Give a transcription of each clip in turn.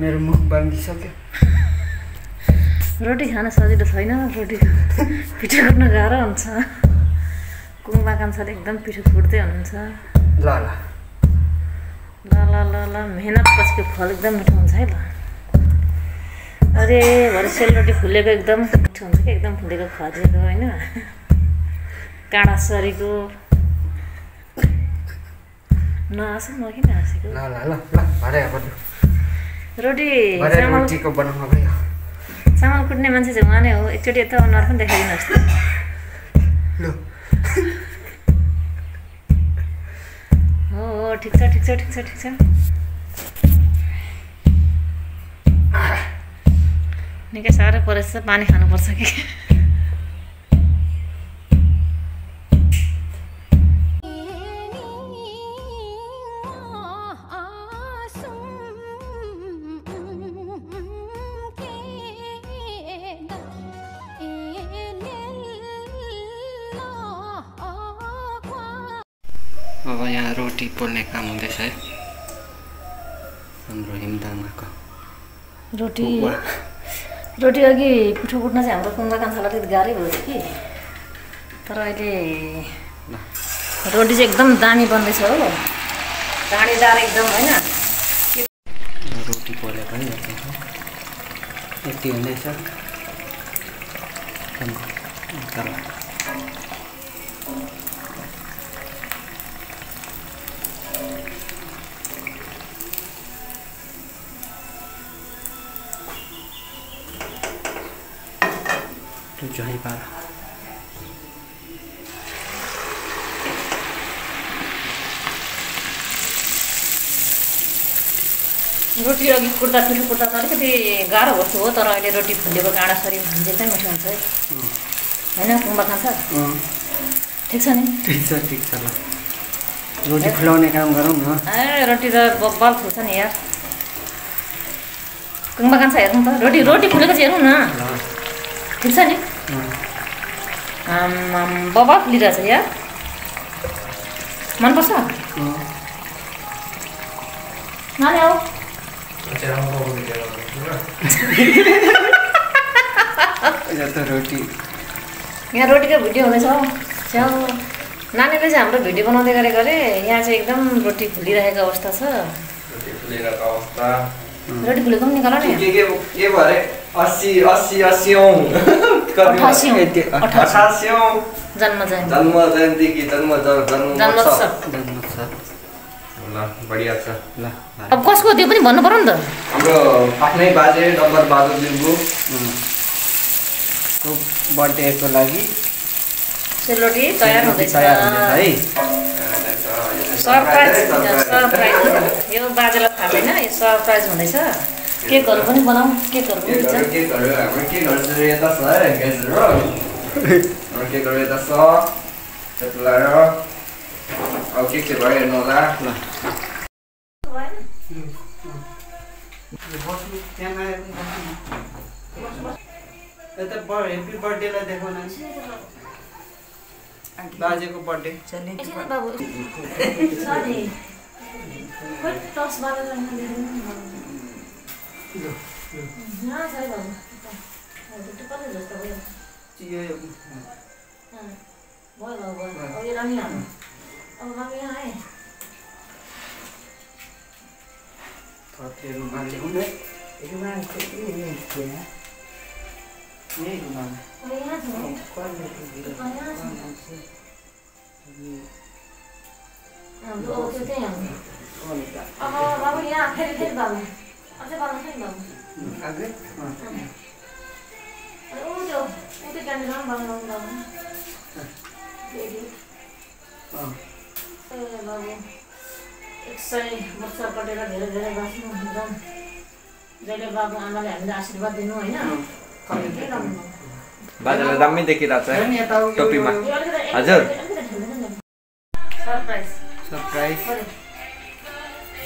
मेरो मुख बाँधिसक्यो। रोटी खान सजिलो छैन, रोटी पिठो कुट्न गाह्रो हुन्छ। कुङबा कान्छाले एकदम पिठो कुट्दै हुनुहुन्छ। ल ल ल ल ल ल मेहनत पछिको फल एकदम मिठो हुन्छ है ल। अरे भरे सेलरोटी फुलेको एकदम मिठो हुन्छ कि एकदम फुलेको खरिएको होइन, काँडा सरीको। नहाँसु म किन हाँसेको? ल ल ल ल भरे रोटी रोटीको बनाउनु भयो। चामल कुट्ने मान्छे चाहिँ उहाँ नै हो। एकचोटि यता अनुहार पनि देखाइदिनुहोस् त। ल हो हो ठिक छ ठिक छ ठिक छ ठिक छ। निकै साह्रो परेछ, पानी खानुपर्छ कि। अब यहाँ रोटी पोल्ने काम हुँदैछ है हाम्रो हिमदामाको। रोटी अघि पिठो कुट्न चाहिँ हाम्रो कुङ्बा कान्छालाई त्यति गाह्रै भयो कि, तर अहिले रोटी चाहिँ एकदम दामी बन्दैछ हो, काँडेदार एकदम होइन। रोटी पोले पनि यति हुँदैछ। जही पार रोटी अघि कुट्दा पिठो कुट्दा त अलिकति गाह्रो भएको हो, तर अहिले रोटी फुलेको काँडा सरी भन्छ चाहिँ मिठो हुन्छ है होइन कुङ्बा खान्छ। ठिक छ नि? ठिक छ ल रोटी फुलाउने काम गरौँ न। ए रोटी त बल फुल्छ नि यार। कुङ्बा खान्छ हेरौँ त, रोटी फुलेको चाहिँ हेरौँ न। ठिक छ नि? बबा फुलिरहेछ यार, मनपर्छ नानी आऊ। यहाँ रोटीको भिडियो हुँदैछ च्याउ। नानीले चाहिँ हाम्रो भिडियो बनाउँदै गरे यहाँ चाहिँ एकदम रोटी फुलिरहेको अवस्था छ। रोटी फुलेको पनि निकाल नि। के भरे 80 जन्म जयन्ती कि जन्मोत्सव ल बढिया छ। ल अब कसको त्यो पनि भन्नु पर्यो नि त। हाम्रो आफ्नै बाजे डम्बर बहादुर लिम्बू को बर्थडेको लागि सेलरोटी तयार हुँदैछ है। सरप्राइज यो बाजेलाई थाहा छैन, यो सरप्राइज हुँदैछ। केकहरू पनि बनाऊ, केकहरू पनि के गर्छ यता छ केकहरू यता छ त्यतिलाई अब के भयो हेर्नु होला। हेप्पी बर्थडेलाई देखाउन बाजेको बर्थडे बाबु बाबु यहाँ फेरि बाबु अझै बाबु छैन बाबु बाबु 100 वर्ष कटेर धेरै धेरै बाँच्नु एकदम जहिले बाबु आमाले हामीलाई आशीर्वाद दिनु होइन। बाजेलाई दामी देखिरहेको छ टोपीमा। हजुर सरप्राइज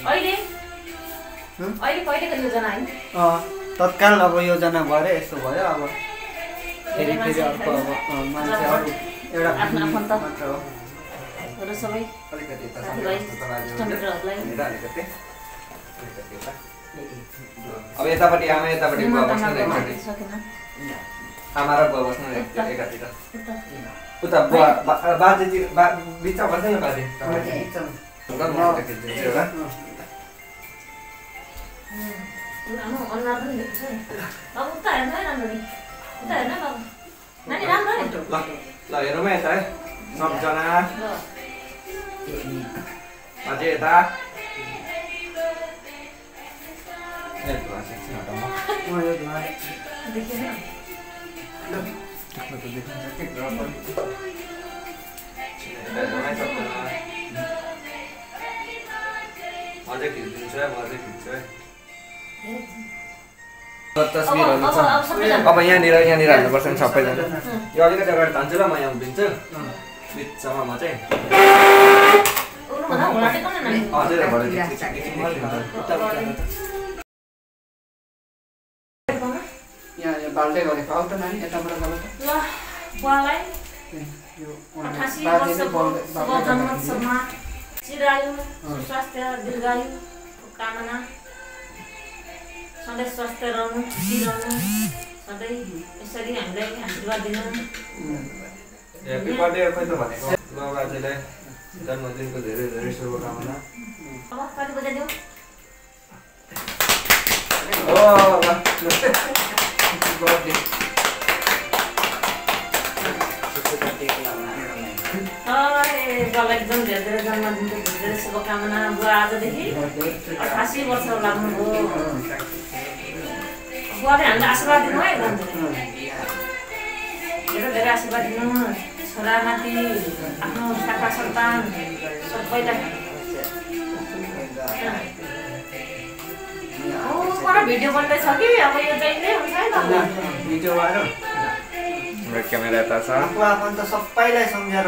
अहिले कहिलेको योजना है? तत्काल अब योजना भएर यस्तो भयो। अब फेरि अर्को अब मान्छे अरू एउटा आफ्नो आफन्त मात्र हो र सबै अलिकति साथीभाइ इष्टमित्रहरूलाई अब यतापट्टि आमा यतापट्टि बुवा बस्नु न एकचोटि आमा र बुवा बस्नु न एकातिर उता बुवा बाजेतिर बिचमा बस्दैन बाजे खिचिदिन्छु एउटा ल हेरौँ है यता है सबजना अझै यता अझै खिचिदिन्छु है म अझै खिच्छु है तस्बिरहरू छ अब यहाँनिर हाल्नुपर्छ नि सबैजना यो अलिकति अगाडि तान्छु ल म यहाँ उभिन्छु बिचमा म चाहिँ यहाँ बाल्दै गरेको आउ त नानी यताबाट गरौँ त ल बुवालाई 88 वर्षको शुभ जन्मोत्सवमा चिरायु स्वास्थ्य दीर्घायु कामना सधैँ स्वास्थ्य रहनु खुसी रहनु सधैँ यसरी हामीलाई आशीर्वाद दिनु ह्यापी बर्थडे खोइ त भनेको ल बाजेलाई जन्मदिनको धेरै धेरै शुभकामना अब कति बजे दिउँ ओ बर्थडे बुवालाई एकदम धेरै धेरै जन्मदिनको धेरै धेरै शुभकामना बुवा आजदेखि 88 वर्ष लाग्नुभयो बुवाले हामीलाई आशीर्वाद दिनु है एकदम धेरै धेरै आशीर्वाद दिनु छोरा नाति आफ्नो शाखा सन्तान सबैलाई भिडियो बन्दैछ कि अब यो जहिले हुन्छ है त भिडियो भएर क्यामेरा यता छ आफन्त सबैलाई सम्झेर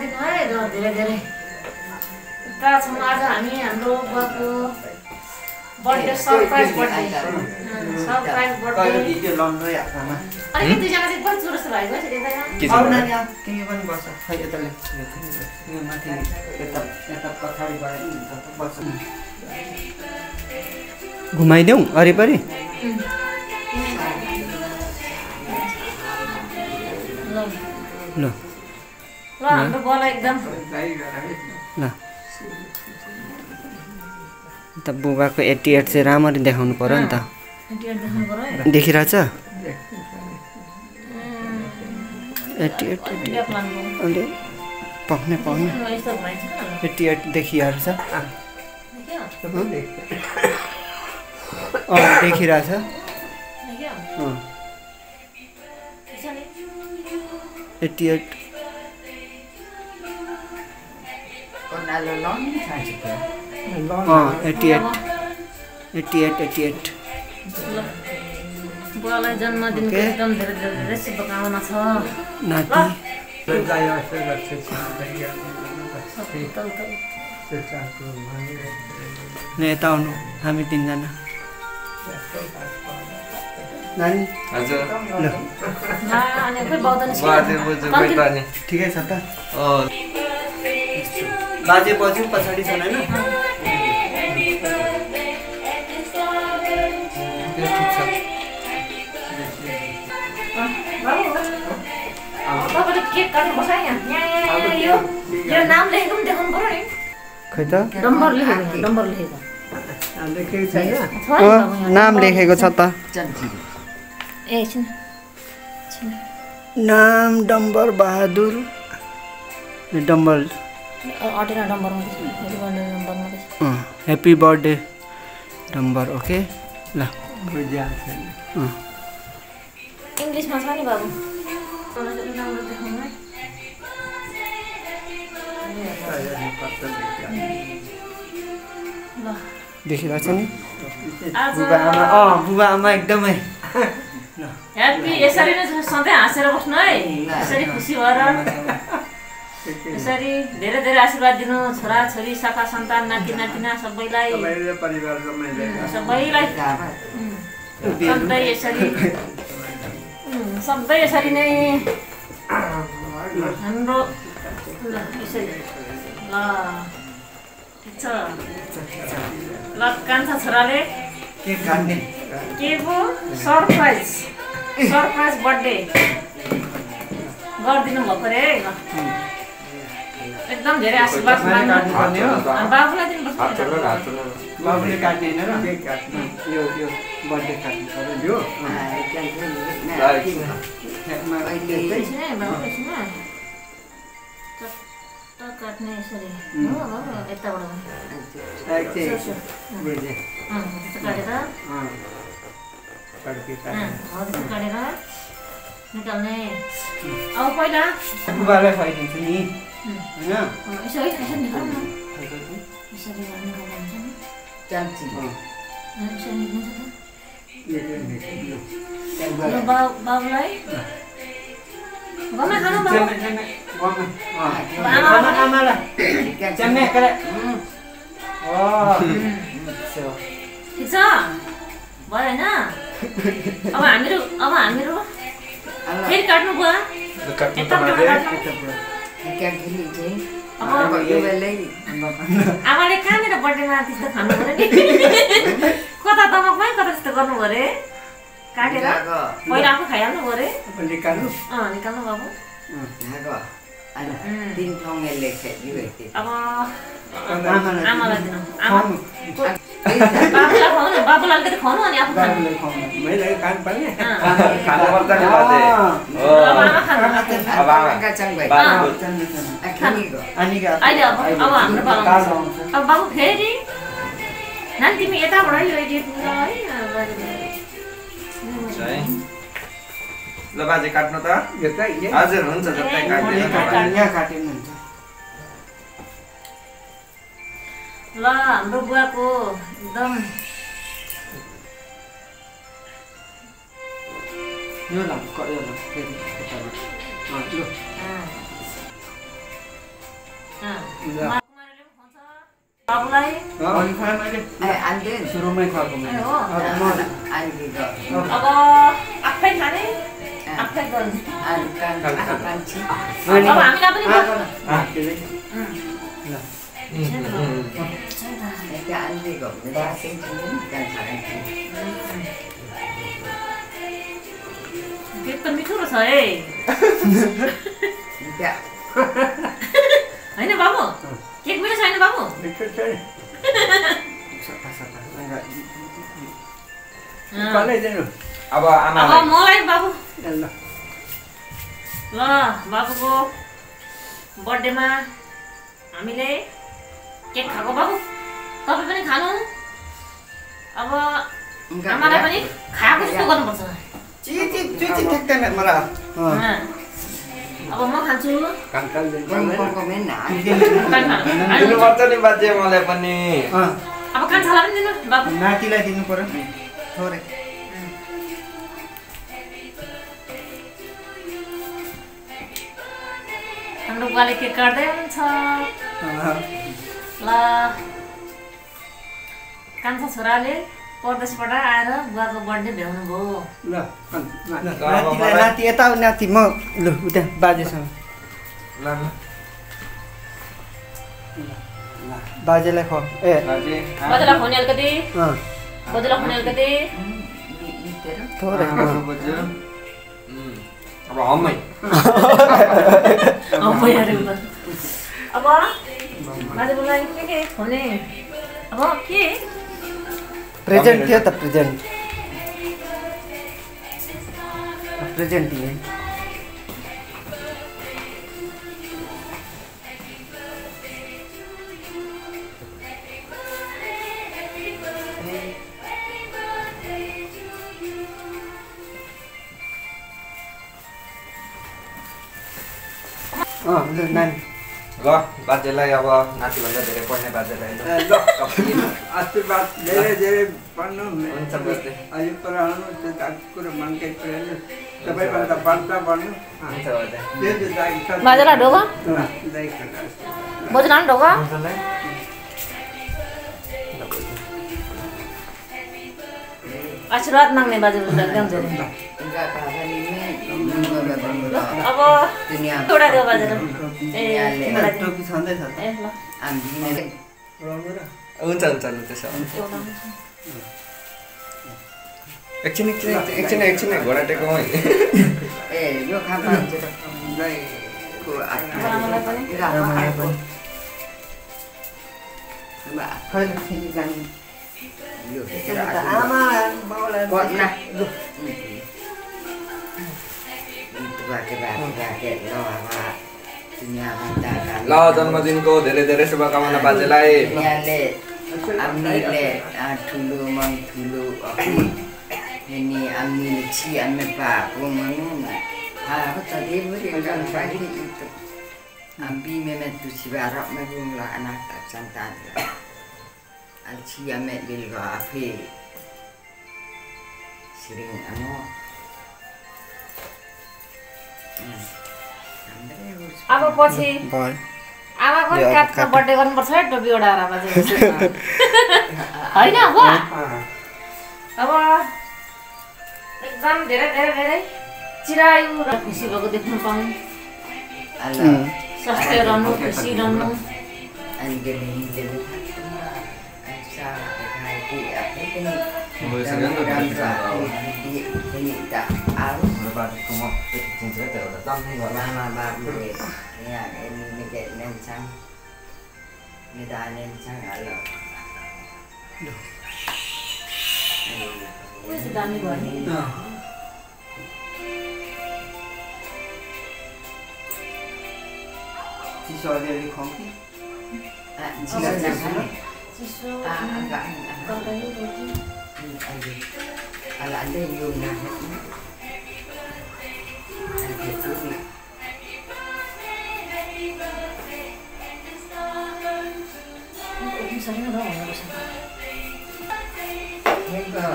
दिनु है धेरै धेरै यता छौँ आज हामी हाम्रो बुवाको बर्थडे सरप्राइज बर्थडे भिडियो लाउनु हातमा अनि दुईजना चाहिँ कति चुरस भएको छ त्यता नानी तिमी पनि बस्छ खै यताले यो माथि यता पछाडि गएर बस्छ घुमाइदेऊ वरिपरि ल हाम्रो बुवालाई एकदम ल त बुबाको 88 चाहिँ राम्ररी देखाउनु पर्यो नि त देखिरहेछ 88 अलि पाउने 88 देखिहाल्छ देखिरहेछ 88 88 बुवालाई जन्मदिनको एकदम धेरै धेरै शुभकामना छ नाति यता आउनु हामी तिनजना नानी हजुर ल अनि खोइ बाउदनी ठिकै छ त बाजे बज्यू पछाडि छन् हैन तपाईले केक काट्नु पर्छ यहाँ यो नाम लेखेको पनि देखाउनु पर्यो नि खै त नम्बर लेखेको लेखेको छैन नाम लेखेको छ त ए छिन नाम डम्बर बहादुर डम्बर अटेना नम्बरमा ह्यापी बर्थडे डम्बर ओके ल इङ्ग्लिसमा छ नि बाबु देखिरहेछ नि बुबा आमा एकदमै ह्याप्पी यसरी नै सधैँ हाँसेर बस्नु है यसरी खुसी भएर यसरी धेरै धेरै आशीर्वाद दिनु छोरा छोरी शाखा सन्तान नाति नातिना सबैलाई सधैँ यसरी नै हाम्रो यसरी ल ठिक छ ल कान्छा छोराले के काट्ने के पो सरप्राइज बर्थडे गरिदिनु भएको रे ल एकदम धेरै आशीर्वाद काट्नुपर्ने हो बाबुलाई दिनुपर्छ बाबुले काट्ने हैन र केक काट्ने यो बर्थडे काट्नु पर्यो काट्ने यसरी हो यताबाट काटेर निकाल्ने अब पहिला बुबालाई खुवाइदिन्छु नि हैन यसरी निकाल्नु न यसरी निकाल्नु हुन्छ नि चाम्ची यसरी निकाल्नु बाबुलाई गमा खानु बाबु आमालाई चम्मे करे ओ ठिक छ भयो हैन अब हामीहरू फेरि काट्नु बुवा आमाले कहाँनिर बर्थडेमा त्यस्तो खानु पर्यो नि कता दमकमै कता त्यस्तो गर्नु पर्यो रे काटेर पहिला आफू खाइहाल्नु पर्यो रे निकाल्नु निकाल्नु बाबु अब आमालाई दिनु बाबुलाई खुवाउनु बाबुलाई अलिकति खुवाउनु अनि आफू खानु मैले खानु पर्ने खानु पर्छ नि बाजे हो अब आमा खानु अहिले अब हाम्रो पालाउँछ अब बाबु फेरि नानी तिमी यताबाट यो एडिट है ल बाजे काट्नु त हजुर हुन्छ जतै काट्दिनु यहाँ काट्नु हुन्छ ल हाम्रो बुवाको एकदम यो ल फेरि बाबुलाई सुरुमै खुवाएको अब आफै खाने आफै गर्ने अब हामीलाई पनि केक त मिठो रहेछ है होइन बाबु केक मिठो छैन बाबु अब आमालाई अब मलाई बाबु ल बाबुको बर्थडेमा हामीले केक खाएको बाबु तपाईँ पनि खानु अब आमालाई पनि खाएको जस्तो गर्नुपर्छ अब म खान्छु दिनु पर्छ नि बाजे मलाई पनि अब कान्छालाई पनि दिनु बाबु नातिलाई दिनु पर्यो थोरै हाम्रो बुवाले केक काट्दै हुन्छ ल कान्छा छोराले परदेशबाट आएर बुवाको बर्थडे भ्याउनु भयो ल नाति यता नाति म ल उता बाजेसँग बाजेलाई खुवा ए बजेलाई खुवाउने अलिकति बजेलाई खुवाउने अलिकति थोरै अब हमै अब बाजेलाई के खुवाउने अब के प्रेजेन्ट थियो त प्रेजेन्ट थियो नानी ल बाजेलाई अब नातिभन्दा धेरै पढ्ने बाजेलाई आशीर्वाद धेरै धेरै पढ्नु हुन्छ बाजे अहिले पढाउनु त्यो कुरो मनकै कुराले सबैभन्दा बढ्दा पढ्नु हुन्छ बाजे बाजेलाई ढोका बजेलाई ढोका आशीर्वाद माग्ने बाजेको एकदम धेरै अब एउटा देऊ बाजेलाई टोपी छँदैछ ए ल हुन्छ हुन्छ त्यसो एकछिन घोडा टेकौँ है। ए यो खाना गाईको आमालाई पनि यो आमा बाउलाई कट्ना ल जन्मदिनको धेरै धेरै शुभकामना बाजेलाई। आम्मीले ठुलो मन ठुलो ini amni ci ame pa kumanu aku tadi berikan pagi itu ambi memet tu si barak merumlah anak tak santan alci ame bilga ape sering amo अब पछि आमाको काठको बर्थडे गर्नुपर्छ है टोपी ओढाएर बाजे हैन अब एकदम धेरै धेरै धेरै चिरायु र खुसी भएको देख्न पाऊँ। स्वास्थ्य रहनु खुसी रहनु दामी भयो नि चिसो अलिअलि खुवाउँ कि चिसो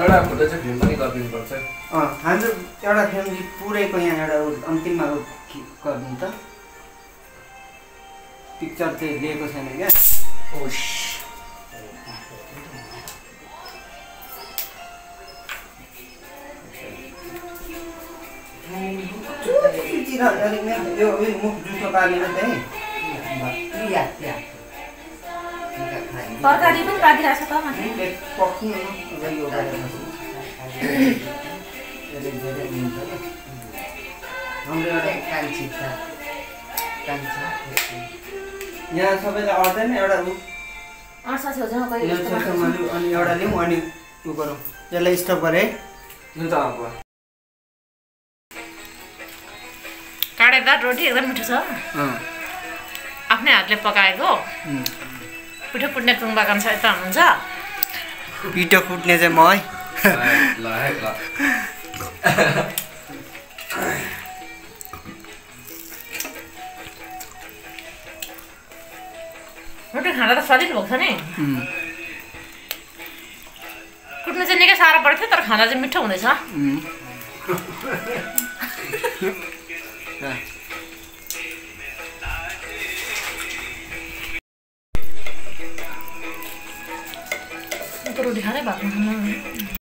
एउटा फोटो चाहिँ फिल्म पनि गरिदिनुपर्छ। हाम्रो एउटा फ्यामिली पुरैको यहाँ एउटा अन्तिममा गरिदिनु त पिक्चर चाहिँ लिएको छैन क्या। यो मुख जुठो पारेर चाहिँ तरकारी पनि राखिरहेको छ त माथि यहाँ सबैलाई अर्दैन एउटा अनि एउटा लिउँ अनि उ गरौँ यसलाई स्टप गरे काँडेदार रोटी एकदम मिठो छ आफ्नै हातले पकाएको पिठो फुट्ने टुङ्बा कान्छ त हुन्छ पिठो फुट्ने चाहिँ म है रोटी खाँदा त सजिलो भएको छ नि कुट्नु चाहिँ निकै साह्रो पर्थ्यो तर खाँदा चाहिँ मिठो हुँदैछ रोटी खाँदै भात खानु